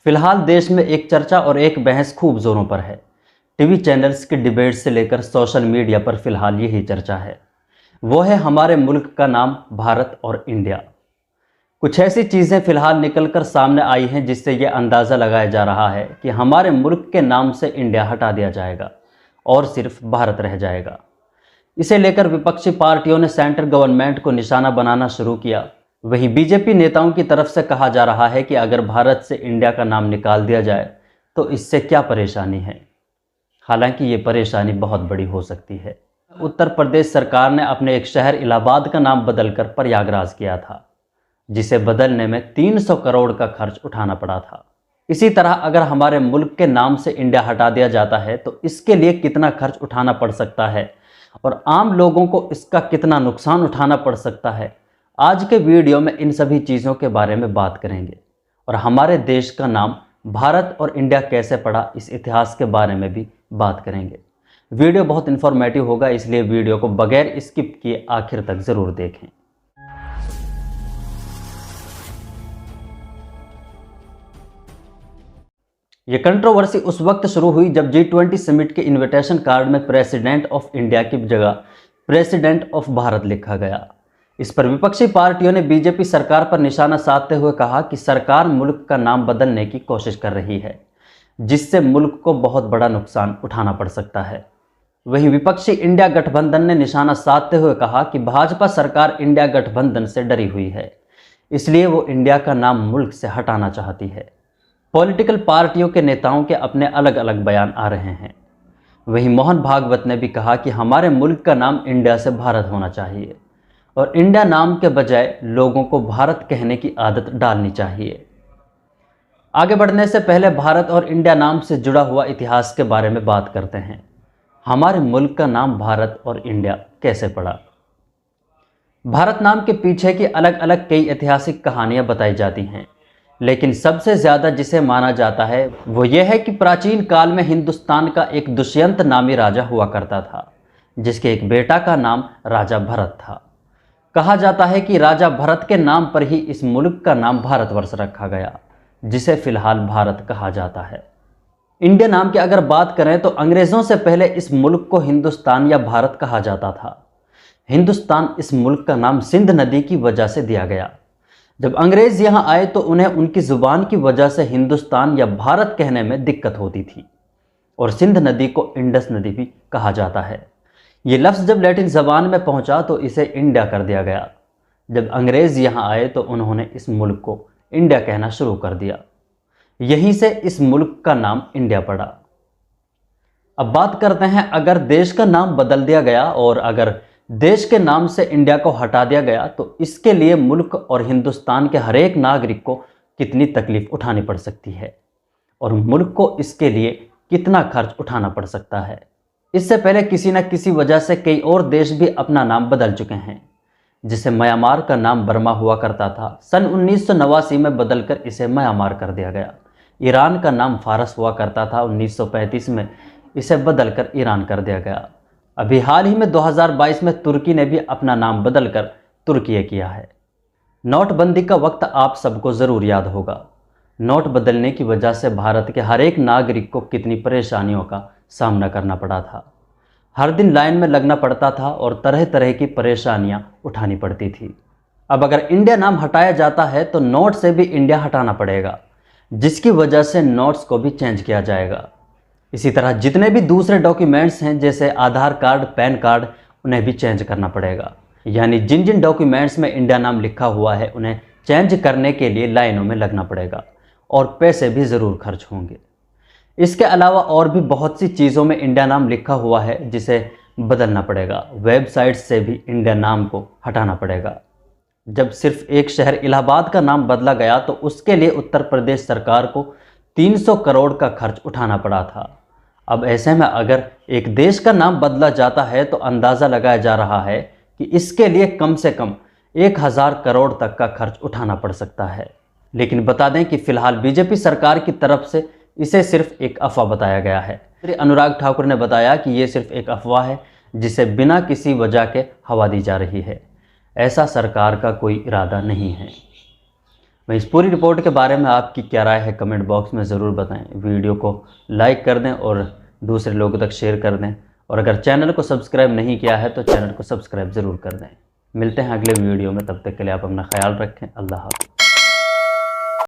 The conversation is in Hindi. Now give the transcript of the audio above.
फिलहाल देश में एक चर्चा और एक बहस खूब जोरों पर है। टीवी चैनल्स की डिबेट से लेकर सोशल मीडिया पर फिलहाल यही चर्चा है। वो है हमारे मुल्क का नाम भारत और इंडिया। कुछ ऐसी चीज़ें फिलहाल निकलकर सामने आई हैं जिससे ये अंदाज़ा लगाया जा रहा है कि हमारे मुल्क के नाम से इंडिया हटा दिया जाएगा और सिर्फ भारत रह जाएगा। इसे लेकर विपक्षी पार्टियों ने सेंट्रल गवर्नमेंट को निशाना बनाना शुरू किया। वहीं बीजेपी नेताओं की तरफ से कहा जा रहा है कि अगर भारत से इंडिया का नाम निकाल दिया जाए तो इससे क्या परेशानी है। हालांकि ये परेशानी बहुत बड़ी हो सकती है। उत्तर प्रदेश सरकार ने अपने एक शहर इलाहाबाद का नाम बदलकर प्रयागराज किया था, जिसे बदलने में 300 करोड़ का खर्च उठाना पड़ा था। इसी तरह अगर हमारे मुल्क के नाम से इंडिया हटा दिया जाता है तो इसके लिए कितना खर्च उठाना पड़ सकता है और आम लोगों को इसका कितना नुकसान उठाना पड़ सकता है। आज के वीडियो में इन सभी चीज़ों के बारे में बात करेंगे और हमारे देश का नाम भारत और इंडिया कैसे पड़ा, इस इतिहास के बारे में भी बात करेंगे। वीडियो बहुत इन्फॉर्मेटिव होगा, इसलिए वीडियो को बगैर स्किप किए आखिर तक ज़रूर देखें। ये कंट्रोवर्सी उस वक्त शुरू हुई जब G20 समिट के इनविटेशन कार्ड में प्रेसिडेंट ऑफ इंडिया की जगह प्रेसिडेंट ऑफ भारत लिखा गया। इस पर विपक्षी पार्टियों ने बीजेपी सरकार पर निशाना साधते हुए कहा कि सरकार मुल्क का नाम बदलने की कोशिश कर रही है, जिससे मुल्क को बहुत बड़ा नुकसान उठाना पड़ सकता है। वहीं विपक्षी इंडिया गठबंधन ने निशाना साधते हुए कहा कि भाजपा सरकार इंडिया गठबंधन से डरी हुई है, इसलिए वो इंडिया का नाम मुल्क से हटाना चाहती है। पॉलिटिकल पार्टियों के नेताओं के अपने अलग अलग बयान आ रहे हैं। वहीं मोहन भागवत ने भी कहा कि हमारे मुल्क का नाम इंडिया से भारत होना चाहिए और इंडिया नाम के बजाय लोगों को भारत कहने की आदत डालनी चाहिए। आगे बढ़ने से पहले भारत और इंडिया नाम से जुड़ा हुआ इतिहास के बारे में बात करते हैं। हमारे मुल्क का नाम भारत और इंडिया कैसे पड़ा? भारत नाम के पीछे की अलग अलग कई ऐतिहासिक कहानियां बताई जाती हैं, लेकिन सबसे ज़्यादा जिसे माना जाता है वो ये है कि प्राचीन काल में हिंदुस्तान का एक दुष्यंत नामी राजा हुआ करता था, जिसके एक बेटा का नाम राजा भरत था। कहा जाता है कि राजा भरत के नाम पर ही इस मुल्क का नाम भारतवर्ष रखा गया, जिसे फिलहाल भारत कहा जाता है। इंडिया नाम की अगर बात करें तो अंग्रेज़ों से पहले इस मुल्क को हिंदुस्तान या भारत कहा जाता था। हिंदुस्तान इस मुल्क का नाम सिंध नदी की वजह से दिया गया। जब अंग्रेज़ यहाँ आए तो उन्हें उनकी ज़ुबान की वजह से हिंदुस्तान या भारत कहने में दिक्कत होती थी और सिंध नदी को इंडस नदी भी कहा जाता है। ये लफ्ज़ जब लैटिन ज़बान में पहुँचा तो इसे इंडिया कर दिया गया। जब अंग्रेज़ यहाँ आए तो उन्होंने इस मुल्क को इंडिया कहना शुरू कर दिया। यहीं से इस मुल्क का नाम इंडिया पड़ा। अब बात करते हैं, अगर देश का नाम बदल दिया गया और अगर देश के नाम से इंडिया को हटा दिया गया तो इसके लिए मुल्क और हिंदुस्तान के हर एक नागरिक को कितनी तकलीफ उठानी पड़ सकती है और मुल्क को इसके लिए कितना खर्च उठाना पड़ सकता है। इससे पहले किसी न किसी वजह से कई और देश भी अपना नाम बदल चुके हैं। जिसे म्यांमार का नाम बर्मा हुआ करता था, सन 1989 में बदलकर इसे म्यांमार कर दिया गया। ईरान का नाम फारस हुआ करता था, 1935 में इसे बदलकर ईरान कर दिया गया। अभी हाल ही में 2022 में तुर्की ने भी अपना नाम बदलकर तुर्की किया है। नोटबंदी का वक्त आप सबको ज़रूर याद होगा। नोट बदलने की वजह से भारत के हर एक नागरिक को कितनी परेशानियों का सामना करना पड़ा था। हर दिन लाइन में लगना पड़ता था और तरह तरह की परेशानियां उठानी पड़ती थी। अब अगर इंडिया नाम हटाया जाता है तो नोट से भी इंडिया हटाना पड़ेगा, जिसकी वजह से नोट्स को भी चेंज किया जाएगा। इसी तरह जितने भी दूसरे डॉक्यूमेंट्स हैं जैसे आधार कार्ड, पैन कार्ड, उन्हें भी चेंज करना पड़ेगा। यानी जिन जिन डॉक्यूमेंट्स में इंडिया नाम लिखा हुआ है उन्हें चेंज करने के लिए लाइनों में लगना पड़ेगा और पैसे भी ज़रूर खर्च होंगे। इसके अलावा और भी बहुत सी चीज़ों में इंडिया नाम लिखा हुआ है जिसे बदलना पड़ेगा। वेबसाइट से भी इंडिया नाम को हटाना पड़ेगा। जब सिर्फ एक शहर इलाहाबाद का नाम बदला गया तो उसके लिए उत्तर प्रदेश सरकार को 300 करोड़ का खर्च उठाना पड़ा था। अब ऐसे में अगर एक देश का नाम बदला जाता है तो अंदाज़ा लगाया जा रहा है कि इसके लिए कम से कम 1000 करोड़ तक का खर्च उठाना पड़ सकता है। लेकिन बता दें कि फिलहाल बीजेपी सरकार की तरफ से इसे सिर्फ एक अफवाह बताया गया है। श्री अनुराग ठाकुर ने बताया कि ये सिर्फ एक अफवाह है जिसे बिना किसी वजह के हवा दी जा रही है। ऐसा सरकार का कोई इरादा नहीं है। वहीं इस पूरी रिपोर्ट के बारे में आपकी क्या राय है कमेंट बॉक्स में ज़रूर बताएं। वीडियो को लाइक कर दें और दूसरे लोगों तक शेयर कर दें, और अगर चैनल को सब्सक्राइब नहीं किया है तो चैनल को सब्सक्राइब ज़रूर कर दें। मिलते हैं अगले वीडियो में, तब तक के लिए आप अपना ख्याल रखें। अल्लाह हाफ़िज़।